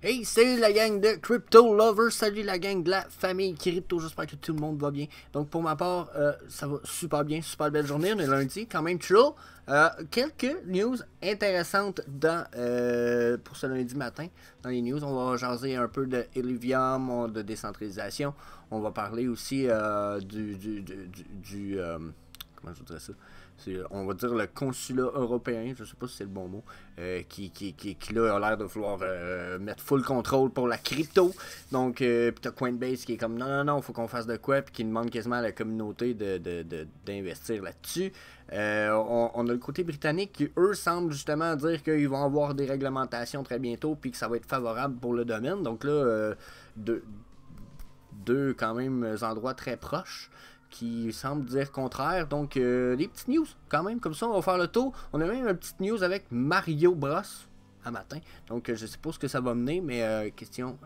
Hey, salut la gang de Crypto Lovers, salut la gang de la famille Crypto, j'espère que tout le monde va bien. Donc pour ma part, ça va super bien, super belle journée, on est lundi, quand même chill. Quelques news intéressantes pour ce lundi matin. Dans les news, on va jaser un peu de Illuvium, de décentralisation. On va parler aussi comment je dirais ça? On va dire le consulat européen, je sais pas si c'est le bon mot, qui là a l'air de vouloir mettre full contrôle pour la crypto. Donc, puis t'as Coinbase qui est comme non, faut qu'on fasse de quoi, puis qui demande quasiment à la communauté d'investir là-dessus. On a le côté britannique qui, eux, semblent justement dire qu'ils vont avoir des réglementations très bientôt, puis que ça va être favorable pour le domaine. Donc là, deux quand même endroits très proches qui semble dire contraire. Donc, des petites news quand même, comme ça, on va faire le tour. On a même une petite news avec Mario Bros à matin. Donc, je sais pas ce que ça va mener, mais question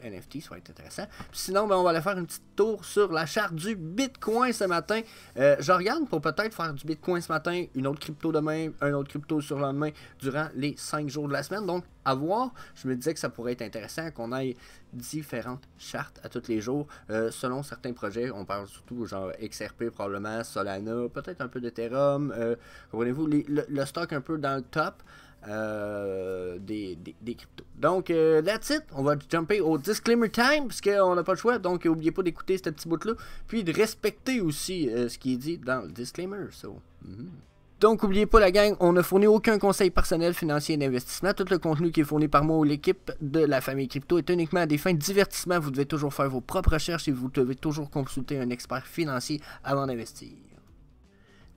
NFT, ça va être intéressant. Puis sinon, ben, on va aller faire une petite tour sur la charte du Bitcoin ce matin. Je regarde pour peut-être faire du Bitcoin ce matin, une autre crypto demain, un autre crypto sur le lendemain, durant les 5 jours de la semaine. Donc, à voir. Je me disais que ça pourrait être intéressant qu'on aille différentes chartes à tous les jours. Selon certains projets, on parle surtout genre XRP probablement, Solana, peut-être un peu d'Ethereum. Comprenez-vous, le stock un peu dans le top. Des cryptos. Donc, that's it. On va jumper au disclaimer time, parce qu'on n'a pas le choix. Donc, n'oubliez pas d'écouter ce petit bout-là. Puis de respecter aussi ce qui est dit dans le disclaimer. Donc, n'oubliez pas la gang, on ne fournit aucun conseil personnel, financier et d'investissement. Tout le contenu qui est fourni par moi ou l'équipe de la famille crypto est uniquement à des fins de divertissement. Vous devez toujours faire vos propres recherches et vous devez toujours consulter un expert financier avant d'investir.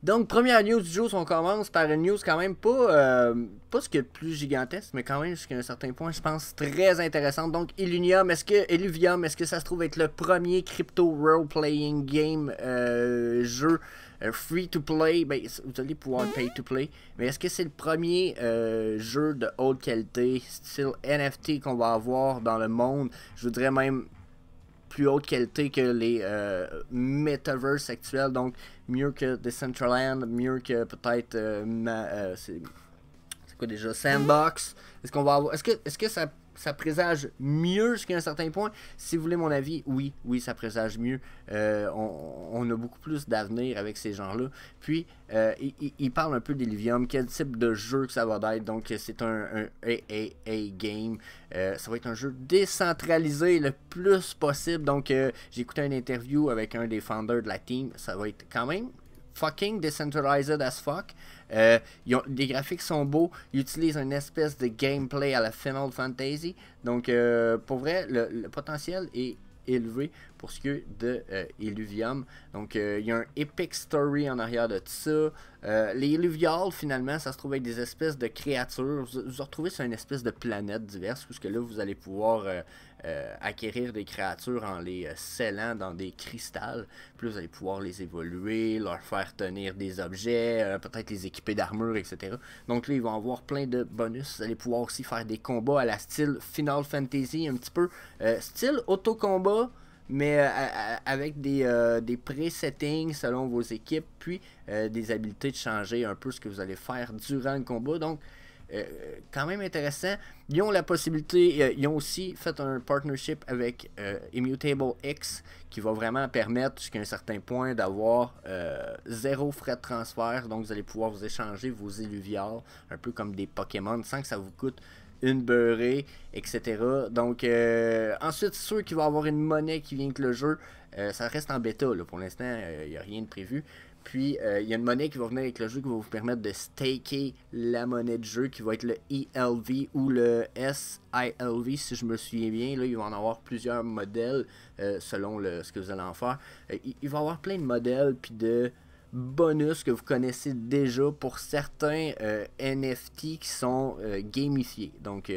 Donc, première news du jour, on commence par une news quand même pas ce qu'il y a de plus gigantesque, mais quand même jusqu'à un certain point, je pense, très intéressante. Donc, Illuvium, est-ce que ça se trouve être le premier crypto role-playing game jeu free-to-play? Ben, vous allez pouvoir pay-to-play, mais est-ce que c'est le premier jeu de haute qualité, style NFT qu'on va avoir dans le monde? Je voudrais même plus haute qualité que les metaverse actuels, donc mieux que Decentraland, mieux que peut-être c'est quoi déjà Sandbox. Est-ce qu'on va avoir, est-ce que ça présage mieux jusqu'à un certain point? Si vous voulez mon avis, oui, ça présage mieux. On a beaucoup plus d'avenir avec ces gens-là. Puis, il parle un peu d'Illuvium, quel type de jeu que ça va être. Donc, c'est un AAA game. Ça va être un jeu décentralisé le plus possible. Donc, j'ai écouté une interview avec un des founders de la team. Ça va être quand même fucking decentralized as fuck. Les graphiques sont beaux. Ils utilisent une espèce de gameplay à la Final Fantasy. Donc, pour vrai, le potentiel est élevé pour ce qui est de Illuvium. Donc, il y a un epic story en arrière de tout ça. Les Illuvials, finalement, ça se trouve avec des espèces de créatures. Vous retrouvez sur une espèce de planète diverse, puisque là, vous allez pouvoir acquérir des créatures en les scellant dans des cristals. Puis là, vous allez pouvoir les évoluer, leur faire tenir des objets, peut-être les équiper d'armure, etc. Donc là, ils vont avoir plein de bonus. Vous allez pouvoir aussi faire des combats à la style Final Fantasy, un petit peu style auto-combat, mais avec des pré-settings selon vos équipes, puis des habilités de changer un peu ce que vous allez faire durant le combat. Donc, quand même intéressant. Ils ont la possibilité, ils ont aussi fait un partnership avec Immutable X qui va vraiment permettre jusqu'à un certain point d'avoir zéro frais de transfert. Donc vous allez pouvoir vous échanger vos Illuvials un peu comme des Pokémon sans que ça vous coûte une beurrée, etc. Donc ensuite, c'est sûr qu'il va y avoir une monnaie qui vient avec le jeu. Ça reste en bêta là, pour l'instant, il n'y a rien de prévu. Puis, il y a une monnaie qui va venir avec le jeu qui va vous permettre de staker la monnaie de jeu qui va être le ELV ou le SILV si je me souviens bien. Là, il va en avoir plusieurs modèles selon ce que vous allez en faire. Il va y avoir plein de modèles puis de bonus que vous connaissez déjà pour certains NFT qui sont gamifiés. Donc,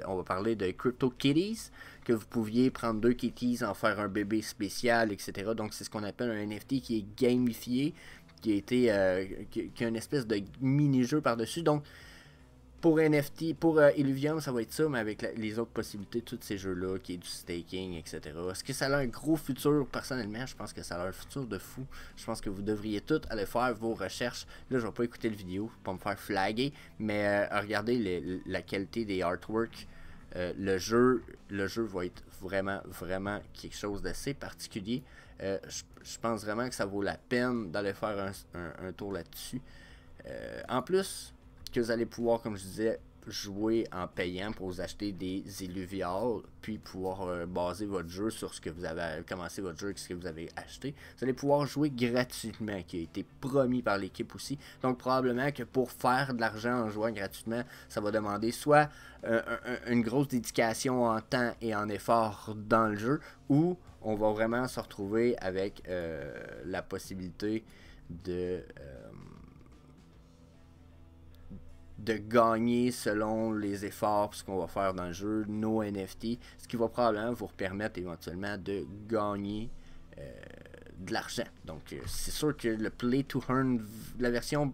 on va parler de Crypto Kitties, que vous pouviez prendre 2 kitties, en faire un bébé spécial, etc. Donc, c'est ce qu'on appelle un NFT qui est gamifié, qui a été qui a une espèce de mini-jeu par-dessus. Donc, pour NFT, pour Illuvium, ça va être ça, mais avec les autres possibilités, tous ces jeux-là, qui est du staking, etc. Est-ce que ça a un gros futur? Personnellement, je pense que ça a un futur de fou. Je pense que vous devriez tous aller faire vos recherches. Là, je vais pas écouter le vidéo pour me faire flaguer, mais regardez la qualité des artworks. le jeu va être vraiment quelque chose d'assez particulier. Je pense vraiment que ça vaut la peine d'aller faire un tour là-dessus. En plus, que vous allez pouvoir, comme je disais, jouer en payant pour vous acheter des illuviales, puis pouvoir baser votre jeu sur ce que vous avez commencé votre jeu avec ce que vous avez acheté. Vous allez pouvoir jouer gratuitement, qui a été promis par l'équipe aussi. Donc probablement que pour faire de l'argent en jouant gratuitement, ça va demander soit une grosse dédication en temps et en effort dans le jeu, ou on va vraiment se retrouver avec la possibilité de gagner selon les efforts ce qu'on va faire dans le jeu, nos NFT, ce qui va probablement vous permettre éventuellement de gagner de l'argent. Donc c'est sûr que le Play to Earn, la version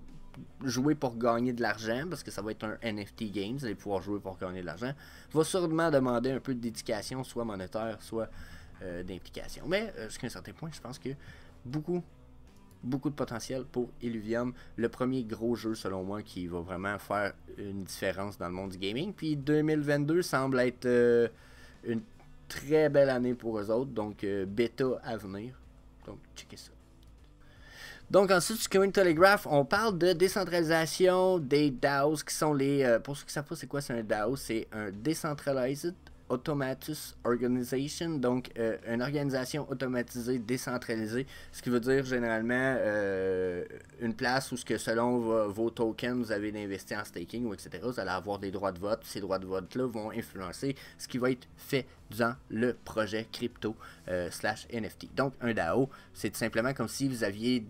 jouer pour gagner de l'argent, parce que ça va être un NFT game, vous allez pouvoir jouer pour gagner de l'argent, va sûrement demander un peu de dédication, soit monétaire, soit d'implication. Mais jusqu'à un certain point, je pense que beaucoup de potentiel pour Illuvium, le premier gros jeu selon moi qui va vraiment faire une différence dans le monde du gaming. Puis 2022 semble être une très belle année pour eux autres, donc bêta à venir. Donc checkez ça. Donc ensuite sur Coin Telegraph, on parle de décentralisation des DAOs qui sont les... pour ceux qui ne savent pas c'est quoi c'est un DAO, c'est un Decentralized Automatus Organization, donc une organisation automatisée décentralisée, ce qui veut dire généralement une place où ce que selon vos tokens vous avez investi en staking ou etc, vous allez avoir des droits de vote. Ces droits de vote là vont influencer ce qui va être fait dans le projet crypto slash NFT. Donc un DAO, c'est tout simplement comme si vous aviez,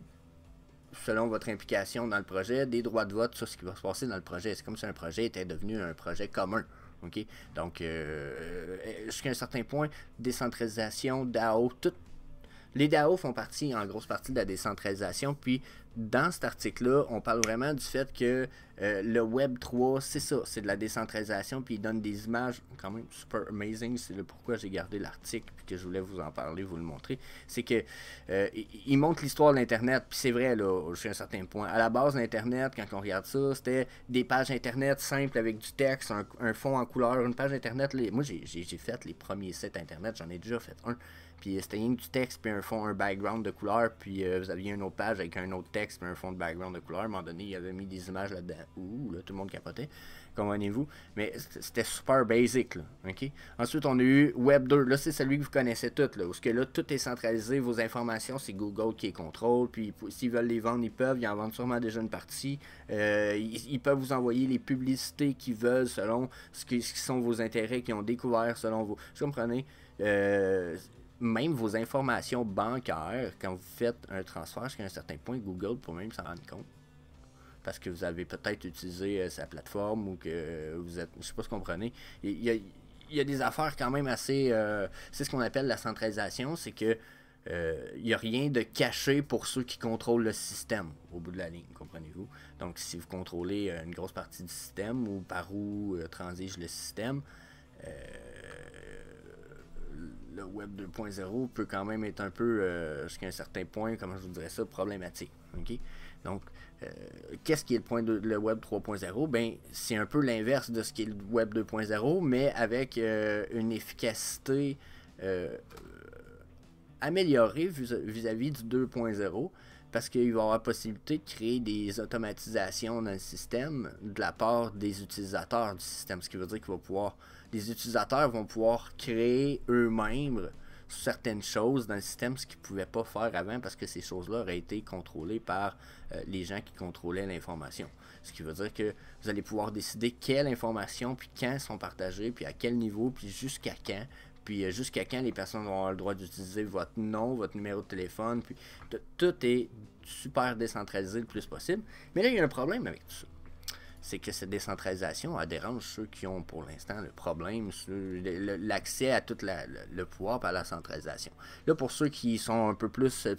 selon votre implication dans le projet, des droits de vote sur ce qui va se passer dans le projet. C'est comme si un projet était devenu un projet commun. Okay? Donc, jusqu'à un certain point, décentralisation, DAO, les DAO font partie, en grosse partie, de la décentralisation. Puis, dans cet article-là, on parle vraiment du fait que le Web 3, c'est ça, c'est de la décentralisation. Puis, il donne des images quand même super amazing. C'est le pourquoi j'ai gardé l'article puis que je voulais vous en parler, vous le montrer. C'est que il montre l'histoire de l'Internet. Puis, c'est vrai, là, jusqu'à un certain point. À la base, l'Internet, quand on regarde ça, c'était des pages Internet simples avec du texte, un fond en couleur, une page Internet. Moi, j'ai fait les premiers sites Internet, j'en ai déjà fait un. Puis c'était rien que du texte, puis un background de couleur, puis vous aviez une autre page avec un autre texte, puis un fond de background de couleur. À un moment donné, il avait mis des images là-dedans. Ouh, là, tout le monde capotait. Comprenez-vous? Mais c'était super basic, là. OK? Ensuite, on a eu Web 2. Là, c'est celui que vous connaissez tout, là. Où que là, tout est centralisé. Vos informations, c'est Google qui les contrôle. Puis s'ils veulent les vendre, ils peuvent. Ils en vendent sûrement déjà une partie. Ils peuvent vous envoyer les publicités qu'ils veulent selon ce qui sont vos intérêts qu'ils ont découvert selon vous. Vous comprenez? Même vos informations bancaires, quand vous faites un transfert jusqu'à un certain point, Google peut même s'en rendre compte. Parce que vous avez peut-être utilisé sa plateforme ou que vous êtes... Je sais pas si vous comprenez. Il y a des affaires quand même assez... c'est ce qu'on appelle la centralisation, c'est que il n'y a rien de caché pour ceux qui contrôlent le système au bout de la ligne, comprenez-vous? Donc si vous contrôlez une grosse partie du système ou par où transige le système, le Web 2.0 peut quand même être un peu, jusqu'à un certain point, comment je vous dirais ça, problématique. Okay? Donc, qu'est-ce qui est le Web 3.0? Ben, c'est un peu l'inverse de ce qui est le Web 2.0, mais avec une efficacité améliorée vis-à-vis du 2.0, parce qu'il va y avoir la possibilité de créer des automatisations dans le système de la part des utilisateurs du système, ce qui veut dire qu'il va pouvoir... Les utilisateurs vont pouvoir créer eux-mêmes certaines choses dans le système, ce qu'ils ne pouvaient pas faire avant parce que ces choses-là auraient été contrôlées par les gens qui contrôlaient l'information. Ce qui veut dire que vous allez pouvoir décider quelles informations, puis quand sont partagées, puis à quel niveau, puis jusqu'à quand. Puis jusqu'à quand les personnes vont avoir le droit d'utiliser votre nom, votre numéro de téléphone. Puis tout est super décentralisé le plus possible. Mais là, il y a un problème avec tout ça. C'est que cette décentralisation, elle dérange ceux qui ont pour l'instant le problème, l'accès à tout le pouvoir par la centralisation. Là, pour ceux qui sont un peu plus,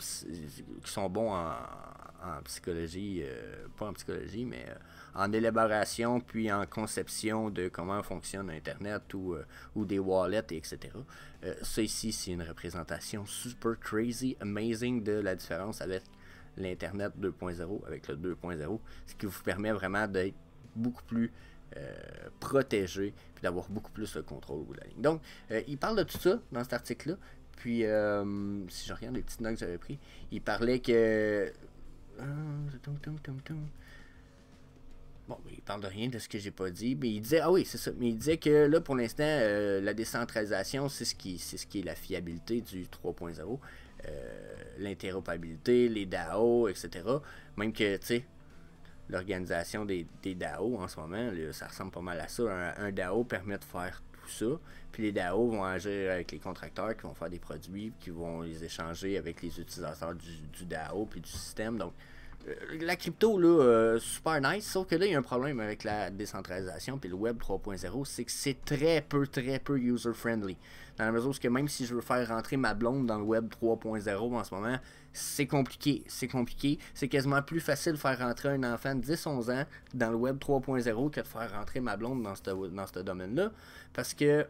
qui sont bons en psychologie, pas en psychologie, mais en élaboration, puis en conception de comment fonctionne Internet ou des wallets, etc. Ça ici, c'est une représentation super crazy, amazing de la différence avec l'Internet 2.0, avec le 2.0, ce qui vous permet vraiment d'être beaucoup plus protéger, puis d'avoir beaucoup plus de contrôle au bout de la ligne. Donc, il parle de tout ça dans cet article-là. Puis, si je regarde les petites notes que j'avais prises, il parlait que... Bon, il parle de rien de ce que j'ai pas dit, mais il disait, ah oui, c'est ça, mais il disait que là, pour l'instant, la décentralisation, c'est ce qui est la fiabilité du 3.0, l'interopérabilité, les DAO, etc. Même que, tu sais, l'organisation des DAO en ce moment, là, ça ressemble pas mal à ça. Un DAO permet de faire tout ça, puis les DAO vont agir avec les contracteurs qui vont faire des produits, qui vont les échanger avec les utilisateurs du DAO puis du système. Donc, la crypto, là, super nice, sauf que là, il y a un problème avec la décentralisation puis le Web 3.0, c'est que c'est très peu user-friendly. Dans la mesure où même si je veux faire rentrer ma blonde dans le Web 3.0 en ce moment, c'est compliqué. C'est quasiment plus facile de faire rentrer un enfant de 10-11 ans dans le Web 3.0 que de faire rentrer ma blonde dans ce domaine-là. Parce que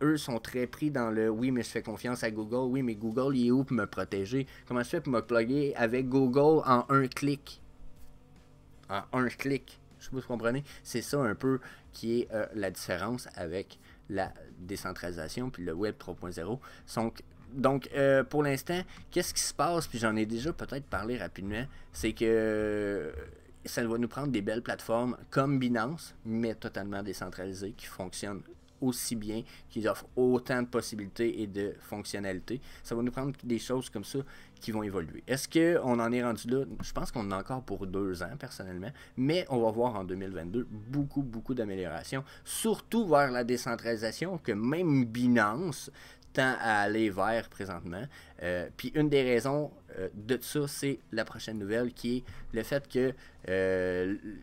eux sont très pris dans le oui, mais je fais confiance à Google. Oui, mais Google, il est où pour me protéger? Comment je fais pour me plugger avec Google en un clic? En un clic. Je sais pas si vous comprenez. C'est ça un peu qui est la différence avec la décentralisation puis le Web 3.0. Donc, pour l'instant, qu'est-ce qui se passe? Puis j'en ai déjà peut-être parlé rapidement. C'est que ça va nous prendre des belles plateformes comme Binance, mais totalement décentralisées, qui fonctionnent aussi bien, qui offrent autant de possibilités et de fonctionnalités. Ça va nous prendre des choses comme ça qui vont évoluer. Est-ce qu'on en est rendu là? Je pense qu'on en a encore pour 2 ans, personnellement, mais on va voir en 2022 beaucoup d'améliorations, surtout vers la décentralisation, que même Binance tend à aller vers présentement. Puis une des raisons de ça, c'est la prochaine nouvelle, qui est le fait que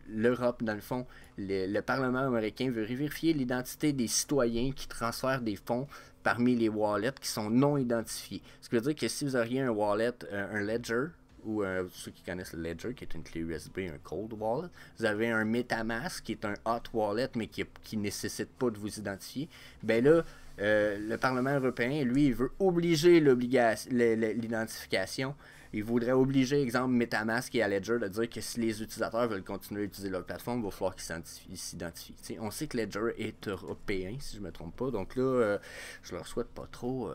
l'Europe, dans le fond, le Parlement américain veut vérifier l'identité des citoyens qui transfèrent des fonds parmi les wallets qui sont non identifiés. Ce qui veut dire que si vous auriez un wallet, un ledger, ou ceux qui connaissent le Ledger, qui est une clé USB, un cold wallet. Vous avez un MetaMask, qui est un hot wallet, mais qui ne nécessite pas de vous identifier. Ben là, le Parlement européen, lui, il veut obliger l'identification. Il voudrait obliger, exemple, MetaMask et Ledger de dire que si les utilisateurs veulent continuer à utiliser leur plateforme, il va falloir qu'ils s'identifient. On sait que Ledger est européen, si je ne me trompe pas. Donc là, je leur souhaite pas trop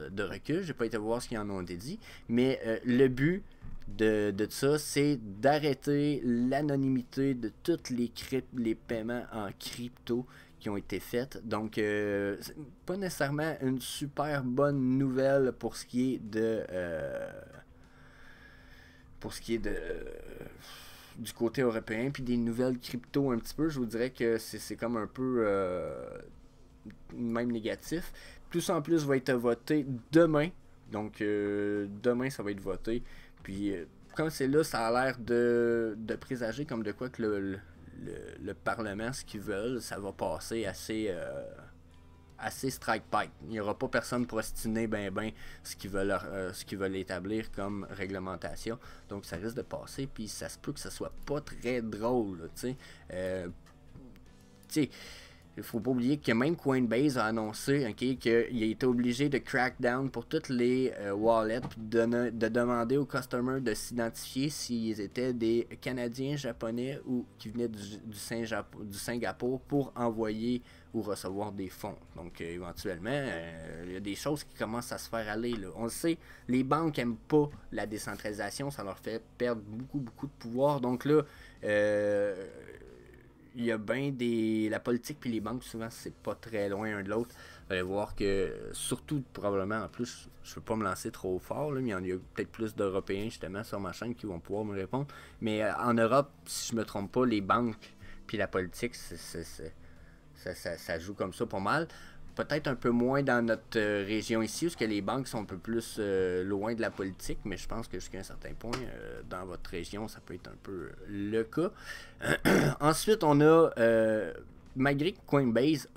de recul. J'ai pas été voir ce qu'ils en ont dit. Mais le but de ça, c'est d'arrêter l'anonymité de tous les paiements en crypto qui ont été faits. Donc, c'est pas nécessairement une super bonne nouvelle pour ce qui est du côté européen, puis des nouvelles crypto un petit peu. Je vous dirais que c'est comme un peu même négatif. Plus en plus va être voté demain. Donc, demain, ça va être voté. Puis, comme c'est là, ça a l'air de présager comme de quoi que le Parlement, ce qu'ils veulent, ça va passer assez strike pipe. Il n'y aura pas personne pour ostiner ce qu'ils veulent établir comme réglementation. Donc, ça risque de passer, puis ça se peut que ça soit pas très drôle, tu sais. Il faut pas oublier que même Coinbase a annoncé qu'il a été obligé de crack down pour toutes les wallets, puis de demander aux customers de s'identifier s'ils étaient des Canadiens, Japonais ou qui venaient du Singapour pour envoyer ou recevoir des fonds. Donc éventuellement, il y a des choses qui commencent à se faire aller. Là. On le sait, les banques n'aiment pas la décentralisation, ça leur fait perdre beaucoup de pouvoir. Donc là, il y a la politique puis les banques, souvent, c'est pas très loin un de l'autre. Vous allez voir que, surtout, probablement, en plus, je veux pas me lancer trop fort, là, mais il y en a peut-être plus d'Européens, justement, sur ma chaîne qui vont pouvoir me répondre. Mais en Europe, si je me trompe pas, les banques puis la politique, ça joue comme ça pas mal. Peut-être un peu moins dans notre région ici, parce que les banques sont un peu plus loin de la politique, mais je pense que jusqu'à un certain point, dans votre région, ça peut être un peu le cas. Ensuite, on a, malgré que Coinbase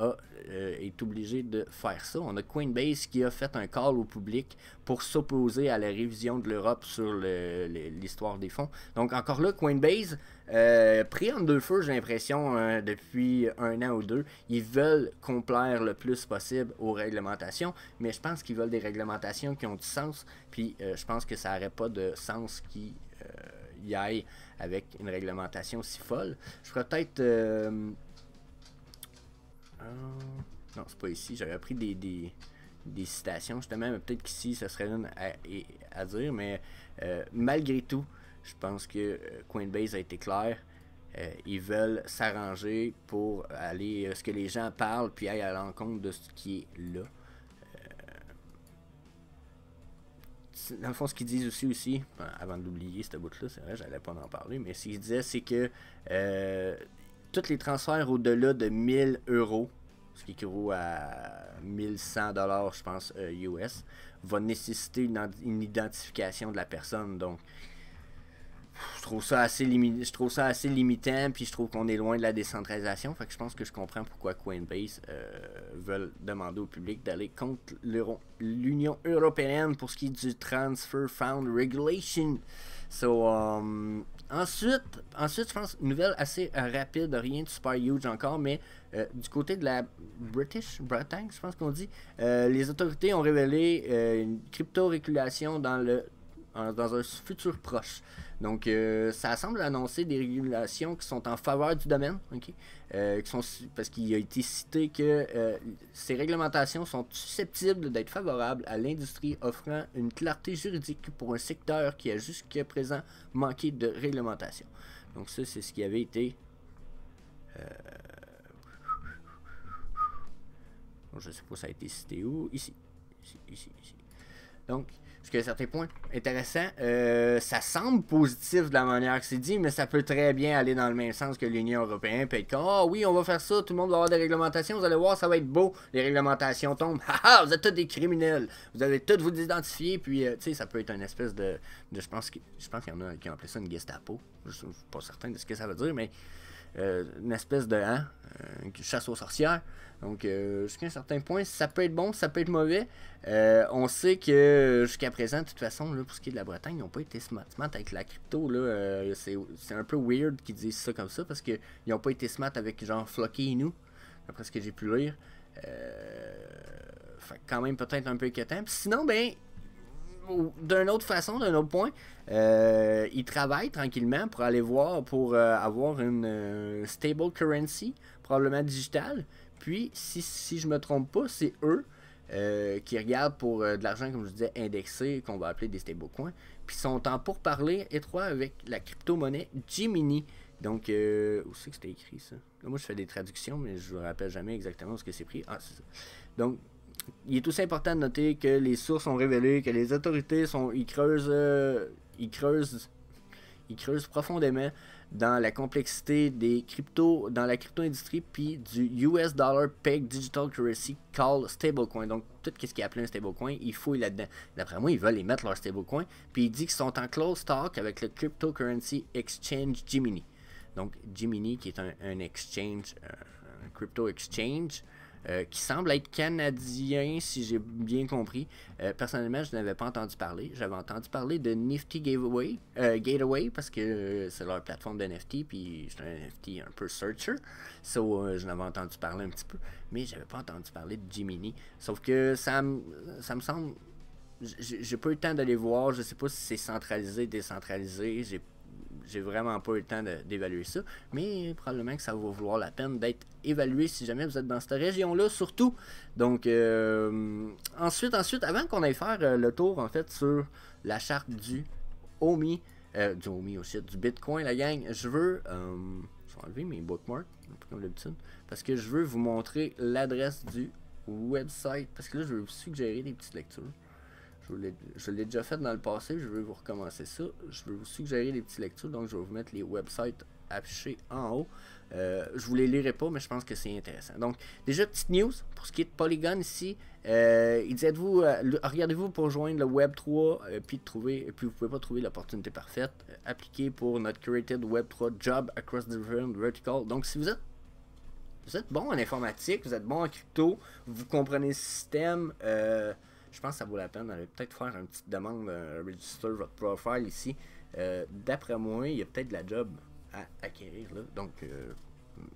est obligé de faire ça, on a Coinbase qui a fait un call au public pour s'opposer à la révision de l'Europe sur l'histoire des fonds. Donc encore là, Coinbase, pris en deux feux, j'ai l'impression, depuis 1 an ou 2, ils veulent complaire le plus possible aux réglementations, mais je pense qu'ils veulent des réglementations qui ont du sens, puis je pense que ça n'aurait pas de sens qui y aille avec une réglementation si folle. Je ferais peut-être Non, c'est pas ici. J'avais pris des citations, justement, mais peut-être qu'ici, ça serait une à dire, mais malgré tout, je pense que Coinbase a été clair. Ils veulent s'arranger pour aller ce que les gens parlent, puis aller à l'encontre de ce qui est là. Dans le fond, ce qu'ils disent aussi, avant d'oublier cette bout-là, c'est vrai, j'allais pas en parler, mais ce qu'ils disaient, c'est que tous les transferts au-delà de 1000 euros, ce qui équivaut à 1100 $, je pense, US, va nécessiter une identification de la personne. Donc, je trouve ça assez limitant, puis je trouve qu'on est loin de la décentralisation. Fait que je pense que je comprends pourquoi Coinbase veulent demander au public d'aller contre l'Union européenne pour ce qui est du Transfer Fund Regulation. So, ensuite, je pense, une nouvelle assez rapide, rien de super huge encore, mais du côté de la Bretagne, je pense qu'on dit, les autorités ont révélé une crypto-régulation dans un futur proche. Donc, ça semble annoncer des régulations qui sont en faveur du domaine, okay? Parce qu'il a été cité que ces réglementations sont susceptibles d'être favorables à l'industrie, offrant une clarté juridique pour un secteur qui a jusqu'à présent manqué de réglementation. Donc ça, c'est ce qui avait été... je ne sais pas, ça a été cité où? Ici. Donc, jusqu'à un certain point, intéressant. Ça semble positif de la manière que c'est dit, mais ça peut très bien aller dans le même sens que l'Union européenne. Peut être comme, ah oui, on va faire ça, tout le monde va avoir des réglementations, vous allez voir, ça va être beau. Les réglementations tombent. Haha, vous êtes tous des criminels. Vous allez tous vous identifier. Puis, tu sais, ça peut être une espèce de je pense qu'il y en a qui ont appelé ça une Gestapo. Je suis pas certain de ce que ça veut dire, mais une espèce de chasse aux sorcières. Donc, jusqu'à un certain point, ça peut être bon, ça peut être mauvais. On sait que jusqu'à présent, de toute façon, là, pour ce qui est de la Bretagne, ils n'ont pas été smart avec la crypto. C'est un peu weird qu'ils disent ça comme ça parce qu'ils n'ont pas été smart avec genre Flocky et nous, après ce que j'ai pu lire. Fait quand même peut-être un peu inquiétant. Puis sinon, ben, d'une autre façon, d'un autre point, ils travaillent tranquillement pour aller voir, pour avoir une stable currency, probablement digitale. Puis, si je me trompe pas, c'est eux qui regardent pour de l'argent, comme je disais, indexé, qu'on va appeler des stablecoins. Puis, sont en pourparlers étroit avec la crypto-monnaie Gemini. Donc, où c'est que c'était écrit ça? Là, moi, je fais des traductions, mais je ne me rappelle jamais exactement ce que c'est pris. Ah, c'est ça. Donc, il est aussi important de noter que les sources ont révélé que les autorités ils creusent profondément dans la complexité des cryptos, dans la crypto-industrie, puis du US Dollar Peg Digital Currency called Stablecoin. Donc, tout ce qui est appelé un stablecoin, il fouille là-dedans. D'après moi, ils veulent les mettre leur stablecoin, puis il dit qu'ils sont en close talk avec le Cryptocurrency Exchange Gemini. Donc, Gemini, qui est un exchange, un crypto exchange, qui semble être canadien, si j'ai bien compris. Personnellement, je n'avais pas entendu parler. J'avais entendu parler de Nifty Gateway, parce que c'est leur plateforme de NFT, puis je suis un NFT un peu searcher. So, je n'avais entendu parler un petit peu, mais j'avais pas entendu parler de Gemini. Sauf que ça me semble... J'ai pas eu le temps d'aller voir, je sais pas si c'est centralisé, décentralisé, j'ai vraiment pas eu le temps d'évaluer ça, mais probablement que ça va valoir la peine d'être évalué si jamais vous êtes dans cette région-là, surtout. Donc, ensuite, avant qu'on aille faire le tour, en fait, sur la charte du OMI, du Bitcoin, la gang, je vais enlever mes bookmarks, comme d'habitude, parce que je veux vous montrer l'adresse du website, parce que là, je vais vous suggérer des petites lectures. Je l'ai déjà fait dans le passé, je vais vous recommencer ça. Je vais vous suggérer des petites lectures, donc je vais vous mettre les websites affichés en haut. Je vous les lirai pas, mais je pense que c'est intéressant. Donc, déjà, petite news, pour ce qui est de Polygon ici, il dit, regardez-vous pour joindre le Web3, puis vous pouvez pas trouver l'opportunité parfaite. Appliquez pour notre Curated Web3 Job Across Different Vertical. Donc, si vous êtes bon en informatique, vous êtes bon en crypto, vous comprenez le système, je pense que ça vaut la peine d'aller peut-être faire une petite demande, register votre profile ici. D'après moi, il y a peut-être de la job à acquérir là. Donc,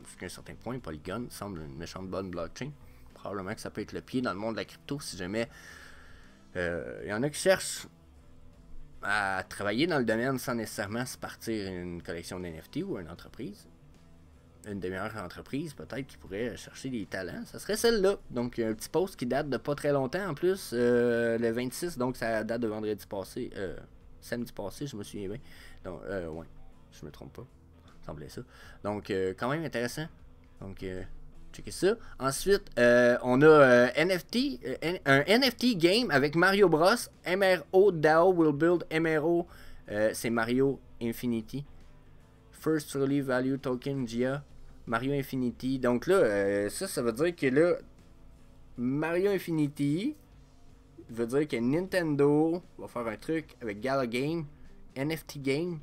jusqu'à un certain point, Polygon semble une méchante bonne blockchain. Probablement que ça peut être le pied dans le monde de la crypto si jamais il y en a qui cherchent à travailler dans le domaine sans nécessairement se partir une collection d'NFT ou une entreprise. une des meilleures entreprises, peut-être, qui pourrait chercher des talents, ça serait celle-là. Donc, un petit post qui date de pas très longtemps en plus, le 26, donc ça date de vendredi passé, samedi passé, je me souviens bien. Donc, ouais, je me trompe pas, ça semblait ça. Donc, quand même intéressant. Donc, checkez ça. Ensuite, on a un NFT game avec Mario Bros. MRO DAO will build MRO. C'est Mario Infinity. First Truly Value Token GIA. Mario Infinity. Donc là, ça veut dire que là, Mario Infinity veut dire que Nintendo va faire un truc avec Gala Game, NFT Game.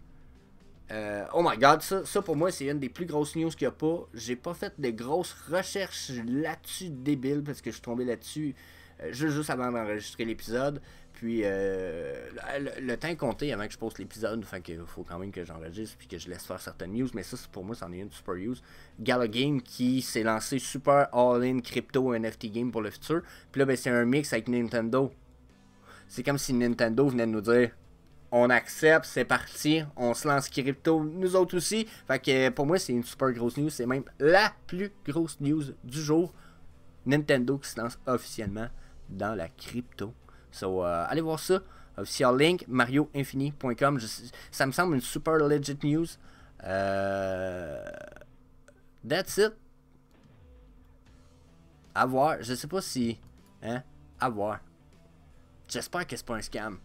Oh my god, ça pour moi c'est une des plus grosses news qu'il n'y a pas. J'ai pas fait de grosses recherches là-dessus débiles parce que je suis tombé là-dessus juste avant d'enregistrer l'épisode. Puis le temps est compté avant que je poste l'épisode, fait qu'il faut quand même que j'enregistre puis que je laisse faire certaines news. Mais ça pour moi c'en est une super news. Gala Game qui s'est lancé super all-in crypto NFT game pour le futur. Puis là ben, c'est un mix avec Nintendo. C'est comme si Nintendo venait de nous dire on accepte, c'est parti, on se lance crypto, nous autres aussi. Fait que pour moi, c'est une super grosse news. C'est même la plus grosse news du jour. Nintendo qui se lance officiellement dans la crypto. So, allez voir ça. Official link, marioinfini.com. Ça me semble une super legit news. That's it. À voir. Je sais pas si... Hein? À voir. J'espère que c'est pas un scam.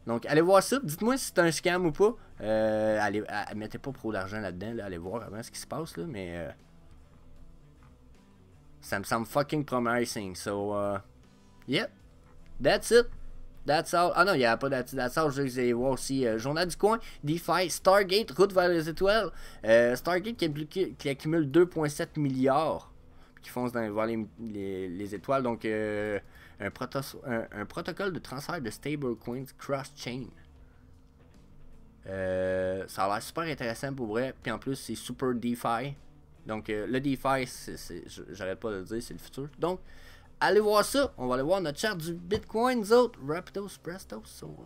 Donc, allez voir ça. Dites-moi si c'est un scam ou pas. Mettez pas trop d'argent là-dedans. Là. Allez voir avant ce qui se passe. Là, mais ça me semble fucking promising. So, yep. That's it. That's all. Ah non, il n'y a pas that's all. Je vais aller voir aussi Journal du coin, DeFi, Stargate, Route vers les étoiles. Stargate qui accumule 2,7 milliards. Qui fonce vers les étoiles. Donc, un protocole de transfert de stablecoins cross-chain. Ça a l'air super intéressant pour vrai. Puis en plus, c'est super DeFi. Donc, le DeFi, j'arrête pas de le dire, c'est le futur. Donc, allez voir ça. On va aller voir notre charte du Bitcoin, nous autres. Rapidos, Prestos. So,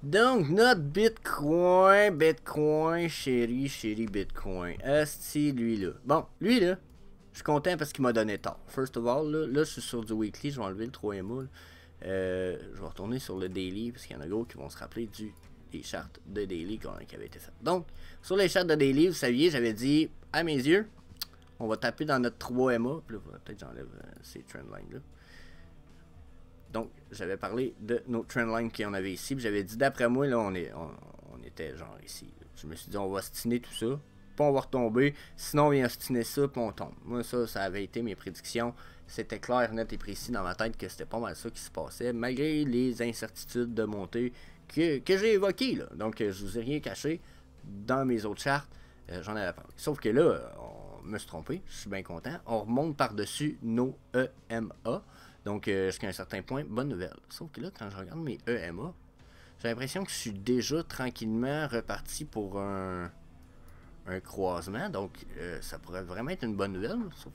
donc, notre Bitcoin, chéri Bitcoin. Esti, lui là. Bon, lui là. Je suis content parce qu'il m'a donné tort. First of all, là, je suis sur du weekly, je vais enlever le 3 moule. Je vais retourner sur le daily parce qu'il y en a d'autres qui vont se rappeler des chartes de daily qui avaient été faites. Donc, sur les chartes de daily, vous saviez, j'avais dit, à mes yeux, on va taper dans notre 3MA. Puis là, peut-être j'enlève ces trendlines là. Donc, j'avais parlé de nos trendlines qu'on avait ici. Puis j'avais dit, d'après moi, là, on était genre ici. Je me suis dit, on va stiner tout ça. On va retomber, sinon on vient ostiner ça, puis on tombe. Moi, ça avait été mes prédictions. C'était clair, net et précis dans ma tête que c'était pas mal ça qui se passait, malgré les incertitudes de montée que j'ai évoquées. Là. Donc, je vous ai rien caché dans mes autres chartes. J'en avais parlé. Sauf que là, on me suis trompé, je suis bien content. On remonte par-dessus nos EMA. Donc, jusqu'à un certain point, bonne nouvelle. Sauf que là, quand je regarde mes EMA, j'ai l'impression que je suis déjà tranquillement reparti pour un croisement, donc ça pourrait vraiment être une bonne nouvelle. Sauf...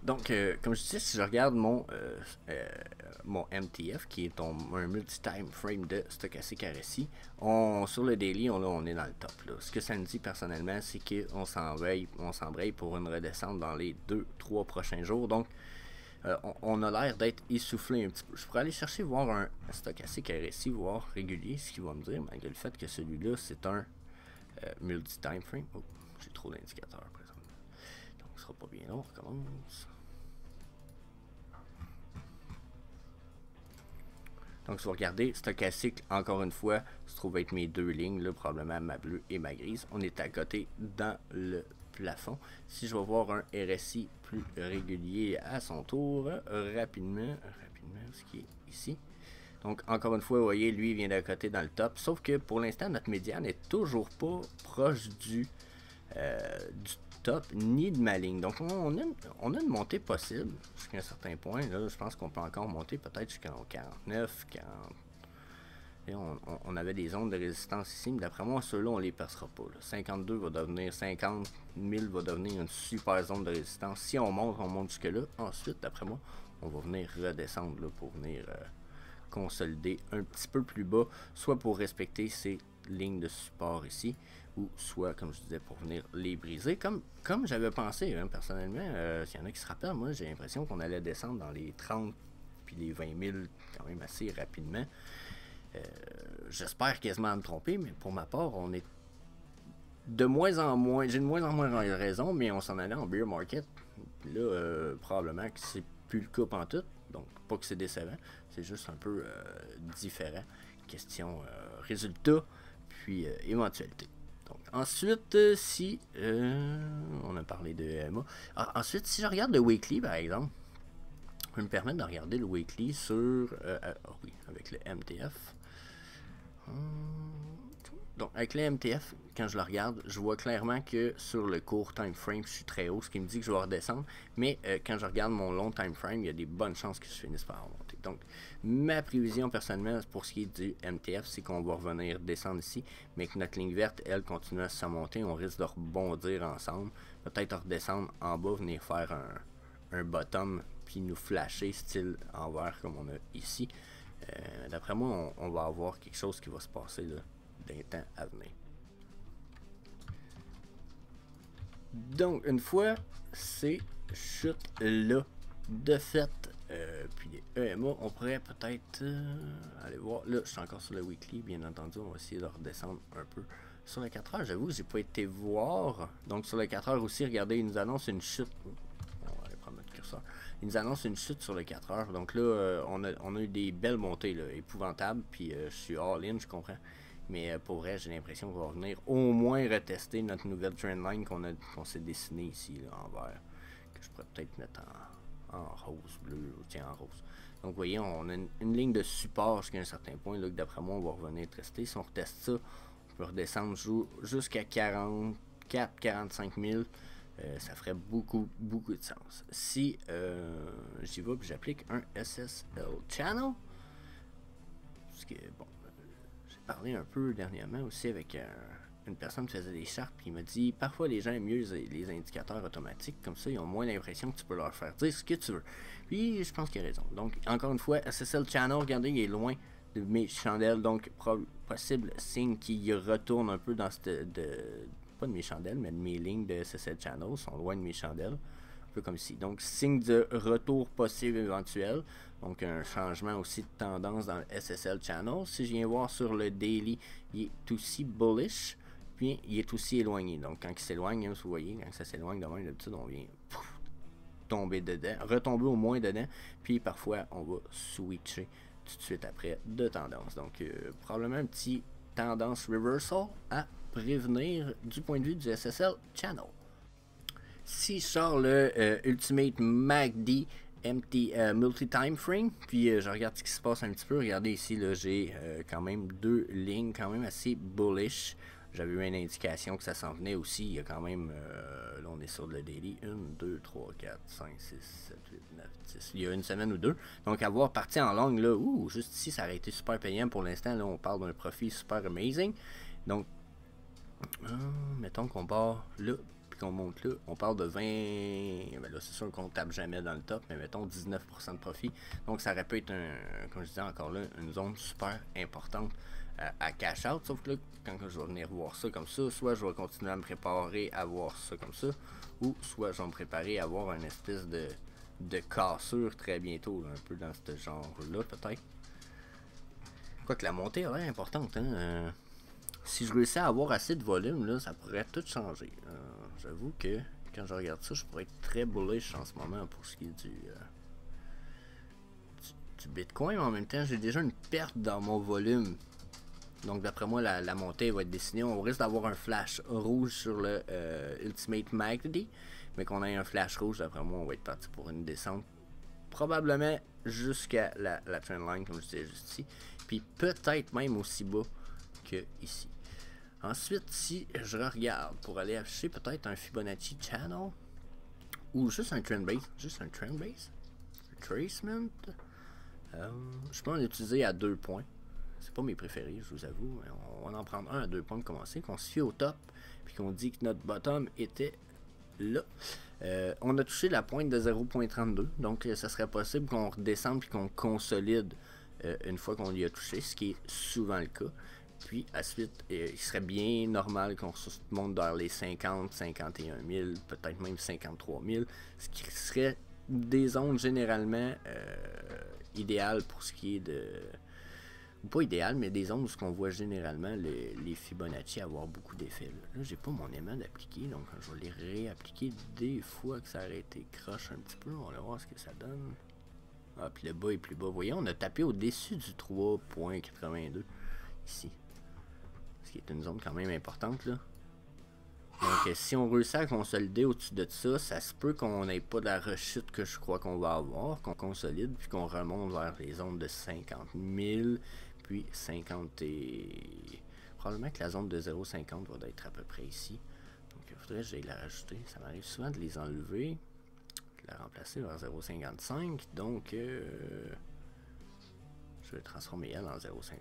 Donc, comme je disais, si je regarde mon MTF, qui est un multi-time frame de stochastique RSI, sur le daily, on est dans le top. Là. Ce que ça me dit personnellement, c'est qu'on s'embraye pour une redescente dans les 2-3 prochains jours. Donc, on a l'air d'être essoufflé un petit peu. Je pourrais aller chercher voir un stochastique RSI, voir régulier, ce qu'il va me dire, malgré le fait que celui-là, c'est un multi-time frame. Oh, j'ai trop d'indicateurs présentement. Donc, ce sera pas bien long, on recommence. Donc, si vous regardez, stochastique, encore une fois, se trouve être mes deux lignes, là, probablement ma bleue et ma grise. On est à côté dans le plafond. Si je vais voir un RSI plus régulier à son tour, rapidement, ce qui est ici. Donc, encore une fois, vous voyez, lui, il vient d'à côté dans le top. Sauf que pour l'instant, notre médiane n'est toujours pas proche du top ni de ma ligne. Donc, on a une montée possible jusqu'à un certain point. Là, je pense qu'on peut encore monter peut-être jusqu'en 49, 40. Et on avait des zones de résistance ici, mais d'après moi, ceux-là, on les percera pas. Là. 52 va devenir 50, 1000 va devenir une super zone de résistance. Si on monte jusque-là. Ensuite, d'après moi, on va venir redescendre là, pour venir consolider un petit peu plus bas, soit pour respecter ces lignes de support ici, ou soit, comme je disais, pour venir les briser, comme j'avais pensé, hein, personnellement. S'il y en a qui se rappellent, moi j'ai l'impression qu'on allait descendre dans les 30 puis les 20 000 quand même assez rapidement. J'espère quasiment me tromper, mais pour ma part, on est de moins en moins, j'ai de moins en moins raison, mais on s'en allait en bear market. Là, probablement que c'est plus le cas pantoute, donc pas que c'est décevant, c'est juste un peu différent. Question résultat, puis éventualité. Donc, ensuite, si on a parlé de EMA, ensuite, si je regarde le weekly par exemple, je vais me permettre de regarder le weekly sur, oui, avec le MTF. Donc, avec le MTF, quand je le regarde, je vois clairement que sur le court time frame, je suis très haut, ce qui me dit que je vais redescendre. Mais quand je regarde mon long time frame, il y a des bonnes chances que je finisse par remonter. Donc, ma prévision personnellement pour ce qui est du MTF, c'est qu'on va revenir descendre ici, mais que notre ligne verte, elle, continue à se monter. On risque de rebondir ensemble. Peut-être redescendre en bas, venir faire un bottom, puis nous flasher style envers comme on a ici. D'après moi, on va avoir quelque chose qui va se passer là d'un temps à venir. Donc, une fois ces chutes-là de fait, puis les EMA, on pourrait peut-être aller voir. Là, je suis encore sur le weekly, bien entendu, on va essayer de redescendre un peu. Sur le 4 heures, j'avoue que j'ai pas été voir. Donc, sur le 4 heures aussi, regardez, il nous annonce une chute. On va aller prendre notre curseur. Il nous annonce une chute sur le 4 heures. Donc là, on a eu des belles montées là, épouvantables. Puis je suis all-in, je comprends. Mais pour vrai, j'ai l'impression qu'on va venir au moins retester notre nouvelle trendline qu'on s'est dessinée ici là, en vert. Que je pourrais peut-être mettre en rose, bleu, ou tiens en rose. Donc vous voyez, on a une ligne de support jusqu'à un certain point. Là, que d'après moi, on va revenir tester. Si on reteste ça, on peut redescendre jusqu'à 44-45 000. Ça ferait beaucoup de sens. Si j'y vais et j'applique un SSL channel, parce que bon, j'ai parlé un peu dernièrement aussi avec une personne qui faisait des chartes, puis il m'a dit parfois les gens aiment mieux les indicateurs automatiques, comme ça ils ont moins l'impression que tu peux leur faire dire ce que tu veux. Puis je pense qu'il a raison. Donc encore une fois, SSL channel, regardez, il est loin de mes chandelles, donc possible signe qu'il retourne un peu dans cette pas de mes chandelles, mais de mes lignes de SSL channel sont loin de mes chandelles, un peu comme ici. Donc signe de retour possible éventuel, donc un changement aussi de tendance dans le SSL channel. Si je viens voir sur le daily, il est aussi bullish, puis il est aussi éloigné. Donc quand il s'éloigne, hein, vous voyez, quand ça s'éloigne de même, d'habitude on vient tomber dedans, retomber au moins dedans, puis parfois on va switcher tout de suite après de tendance. Donc probablement un petit tendance reversal à prévenir du point de vue du SSL channel. Si je sors le Ultimate MACD Multi-Time Frame, puis je regarde ce qui se passe un petit peu, regardez ici, là j'ai quand même deux lignes quand même assez bullish. J'avais eu une indication que ça s'en venait aussi. Il y a quand même, là on est sur le daily, 1, 2, 3, 4, 5, 6, 7, 8, 9, 10. Il y a une semaine ou deux. Donc avoir parti en longue, là, juste ici, ça aurait été super payant pour l'instant. Là, on parle d'un profit super amazing. Donc, mettons qu'on part là, puis qu'on monte là. On parle de 20. Ben là, c'est sûr qu'on tape jamais dans le top, mais mettons 19% de profit. Donc, ça aurait pu être, comme je disais encore là, une zone super importante à cash out, sauf que là, quand je vais venir voir ça comme ça, soit je vais continuer à me préparer à voir ça comme ça, ou soit je vais me préparer à avoir une espèce de cassure très bientôt, là, un peu dans ce genre-là peut-être. Quoique la montée a l'air importante, hein. Si je réussis à avoir assez de volume, là, ça pourrait tout changer. J'avoue que quand je regarde ça, je pourrais être très bullish en ce moment pour ce qui est du Bitcoin, mais en même temps, j'ai déjà une perte dans mon volume. Donc d'après moi, la montée va être dessinée. On risque d'avoir un flash rouge sur le Ultimate MACD, mais qu'on ait un flash rouge, d'après moi, on va être parti pour une descente. Probablement jusqu'à la trendline, comme je disais juste ici. Puis peut-être même aussi bas que ici. Ensuite, si je regarde pour aller afficher peut-être un Fibonacci Channel, ou juste un trend base, Tracement, je peux en utiliser à 2 points. C'est pas mes préférés, je vous avoue. On va en prendre un à 2 points de commencer, qu'on se fie au top, puis qu'on dit que notre bottom était là. On a touché la pointe de 0.32, donc ça serait possible qu'on redescende puis qu'on consolide une fois qu'on y a touché, ce qui est souvent le cas. Puis ensuite, il serait bien normal qu'on se monte vers les 50, 51 000, peut-être même 53 000, ce qui serait des zones généralement idéales pour ce qui est de... Pas idéal, mais des zones où on voit généralement les Fibonacci avoir beaucoup d'effets. Là, j'ai pas mon aimant d'appliquer, donc je vais les réappliquer des fois que ça aurait été croche un petit peu. On va voir ce que ça donne. Ah, puis le bas est plus bas. Vous voyez, on a tapé au-dessus du 3.82 ici. Ce qui est une zone quand même importante, là. Donc, si on réussit à consolider au-dessus de ça, ça se peut qu'on n'ait pas de la rechute que je crois qu'on va avoir, qu'on consolide, puis qu'on remonte vers les zones de 50 000, puis 50 et... Probablement que la zone de 0,50 va être à peu près ici. Donc, il faudrait que j'aille la rajouter. Ça m'arrive souvent de les enlever, de la remplacer vers 0,55. Donc, je vais transformer elle en 0,50.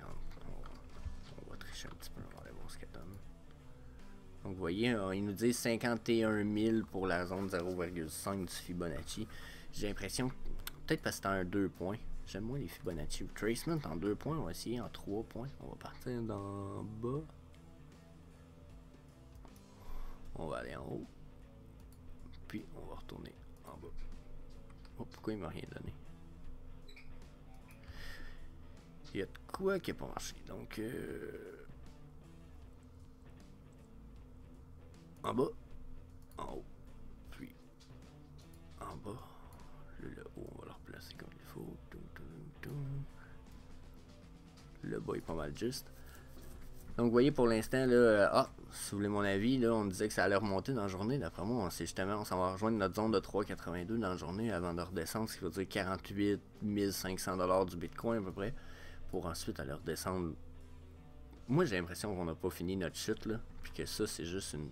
On va tricher un petit peu, on va aller voir ce qu'elle donne. Donc vous voyez, ils nous disent 51 000 pour la zone 0,5 du Fibonacci. J'ai l'impression, peut-être parce que c'est un 2 points. J'aime moins les Fibonacci. Tracement en 2 points, on va essayer en 3 points. On va partir d'en bas. On va aller en haut. Puis on va retourner en bas. Oh, pourquoi il m'a rien donné? Il y a de quoi qui n'a pas marché. Donc, en bas, en haut, puis en bas. Le haut, on va le replacer comme il faut. Le bas est pas mal juste. Donc, vous voyez, pour l'instant, là, si vous voulez mon avis, là, on disait que ça allait remonter dans la journée. D'après moi, on s'en va rejoindre notre zone de 3,82 dans la journée avant de redescendre, ce qui veut dire 48 500 $ du Bitcoin à peu près, pour ensuite aller redescendre. Moi, j'ai l'impression qu'on n'a pas fini notre chute, là, puis que ça, c'est juste une...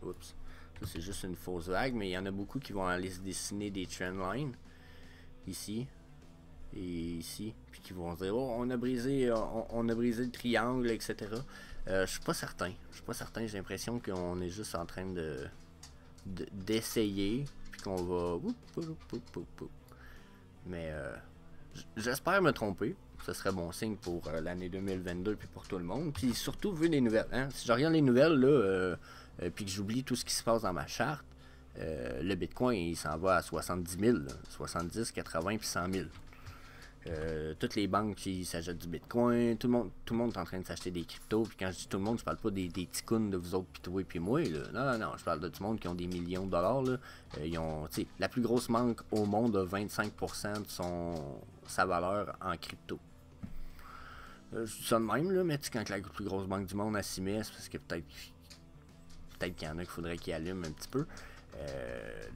Oups. Ça, c'est juste une fausse vague, mais il y en a beaucoup qui vont aller se dessiner des trendlines, ici, et ici, puis qui vont dire, oh, on a brisé le triangle, etc. Je suis pas certain. J'ai l'impression qu'on est juste en train d'essayer, puis qu'on va... Mais j'espère me tromper. Ce serait bon signe pour l'année 2022 puis pour tout le monde. Puis surtout, vu les nouvelles. Hein? Si je regarde les nouvelles, là, puis que j'oublie tout ce qui se passe dans ma charte, le Bitcoin, il s'en va à 70 000, là, 70, 80 puis 100 000. Toutes les banques qui s'achètent du Bitcoin, tout le monde est en train de s'acheter des cryptos. Puis quand je dis tout le monde, je parle pas des ticounes de vous autres, puis toi et puis moi. Là. Non, je parle de tout le monde qui ont des millions de dollars. Là. La plus grosse banque au monde a 25% de sa valeur en crypto. Je dis ça de même, là, mais quand la plus grosse banque du monde a s'y met, c'est parce que peut-être qu'il y en a qu'il faudrait qu'ils allument un petit peu.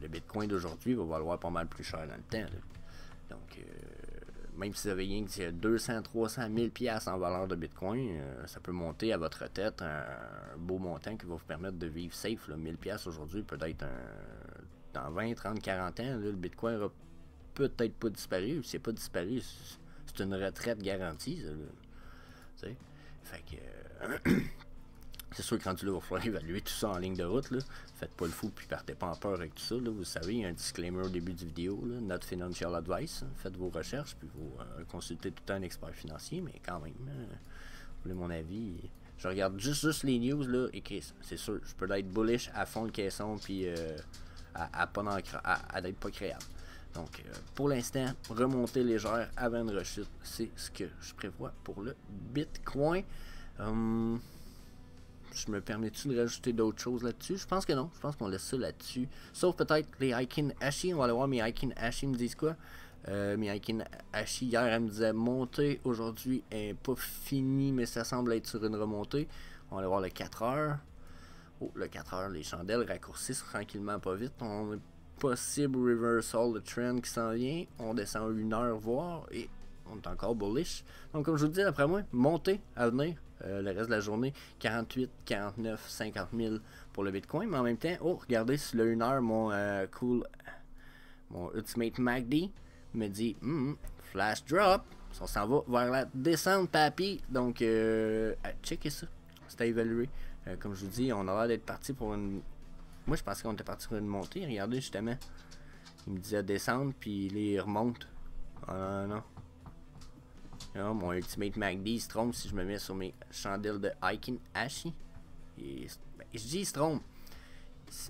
Le Bitcoin d'aujourd'hui va valoir pas mal plus cher dans le temps. Là. Donc, même si vous avez rien que 200, 300, 1000 piastres en valeur de Bitcoin, ça peut monter à votre tête un beau montant qui va vous permettre de vivre safe. Là. 1000 piastres aujourd'hui, peut-être dans 20, 30, 40 ans, là, le Bitcoin aura peut-être pas disparu. Si c'est pas disparu, c'est une retraite garantie. Ça, fait que... c'est sûr que quand il va falloir évaluer tout ça en ligne de route. Là. Faites pas le fou puis partez pas en peur avec tout ça. Là. Vous savez, il y a un disclaimer au début du vidéo. Là. Not financial advice. Faites vos recherches puis vous consultez tout le temps un expert financier. Mais quand même, vous voulez mon avis. Je regarde juste les news là, et c'est sûr, je peux être bullish à fond le caisson puis à d'être pas créable. Donc, pour l'instant, remontée légère avant une rechute, c'est ce que je prévois pour le Bitcoin. Je me permets-tu de rajouter d'autres choses là-dessus? Je pense que non. Je pense qu'on laisse ça là-dessus. Sauf peut-être les Aikin Ashi. On va aller voir mes Aikin Ashi me disent quoi. Mes Aikin Ashi, hier, elle me disait montée. Aujourd'hui, elle n'est pas finie, mais ça semble être sur une remontée. On va aller voir le 4 heures. Oh, le 4 heures, les chandelles raccourcissent tranquillement, pas vite. On a possible reversal de trend qui s'en vient. On descend 1 heure voir et on est encore bullish. Donc, comme je vous le dis, d'après moi, montée à venir. Le reste de la journée, 48, 49, 50 000 pour le Bitcoin. Mais en même temps, oh, regardez, sur le 1 heure, mon Ultimate MACD me dit flash drop. On s'en va vers la descente, papy. Donc, checkez ça. C'est à évaluer. Comme je vous dis, on a l'air d'être parti pour une... Moi, je pensais qu'on était parti pour une montée. Regardez, justement. Il me disait descendre, puis il remonte. Non. Non, mon Ultimate MACD se trompe si je me mets sur mes chandelles de Aiken Ashi. Et, ben, je dis il se trompe.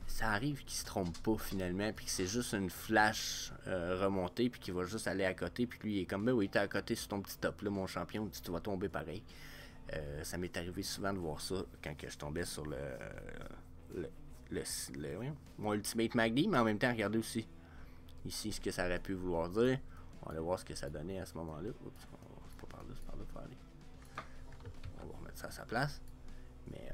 Ça arrive qu'il se trompe pas finalement, puis que c'est juste une flash remontée, puis qu'il va juste aller à côté, puis lui il est comme, ben oui, t'es à côté sur ton petit top là, mon champion, tu vas tomber pareil. Ça m'est arrivé souvent de voir ça quand que je tombais sur mon Ultimate MACD, mais en même temps, regardez aussi ici ce que ça aurait pu vouloir dire. On va aller voir ce que ça donnait à ce moment-là. Oups, c'est pas par là, c'est par là, faut aller. On va remettre ça à sa place. Mais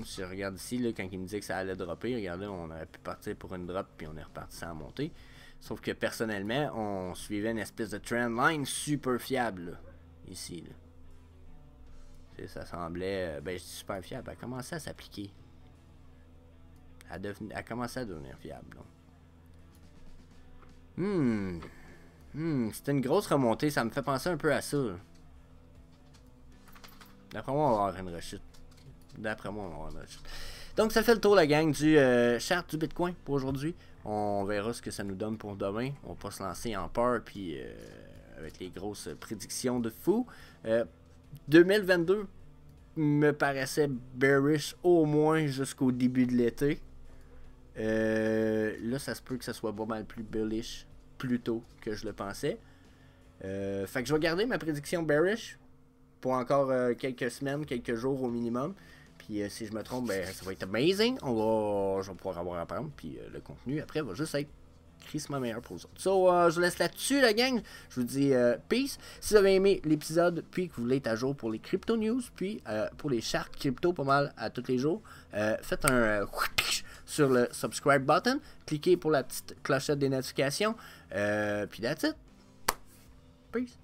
si je regarde ici, là, quand il me disait que ça allait dropper, regardez, on aurait pu partir pour une drop, puis on est reparti sans monter. Sauf que personnellement, on suivait une espèce de trendline super fiable, là, ici. Là. Ça semblait, ben je dis super fiable, elle commençait à s'appliquer. Elle commençait à devenir fiable. C'était une grosse remontée, ça me fait penser un peu à ça. D'après moi, on va avoir une rechute. Donc, ça fait le tour, la gang, du chart du Bitcoin pour aujourd'hui. On verra ce que ça nous donne pour demain. On va pas se lancer en peur, puis avec les grosses prédictions de fou. 2022 me paraissait bearish au moins jusqu'au début de l'été. Là, ça se peut que ça soit pas mal plus bullish plus tôt que je le pensais. Fait que je vais garder ma prédiction bearish pour encore quelques semaines, quelques jours au minimum. Puis si je me trompe, ben, ça va être amazing. Je vais pouvoir avoir à apprendre. Puis le contenu après va juste être crissement meilleur pour vous autres. So, je vous laisse là-dessus, la gang. Je vous dis peace. Si vous avez aimé l'épisode, puis que vous voulez être à jour pour les crypto news, puis pour les charts crypto pas mal à tous les jours, faites un sur le subscribe button. Cliquez pour la petite clochette des notifications. Puis that's it. Peace.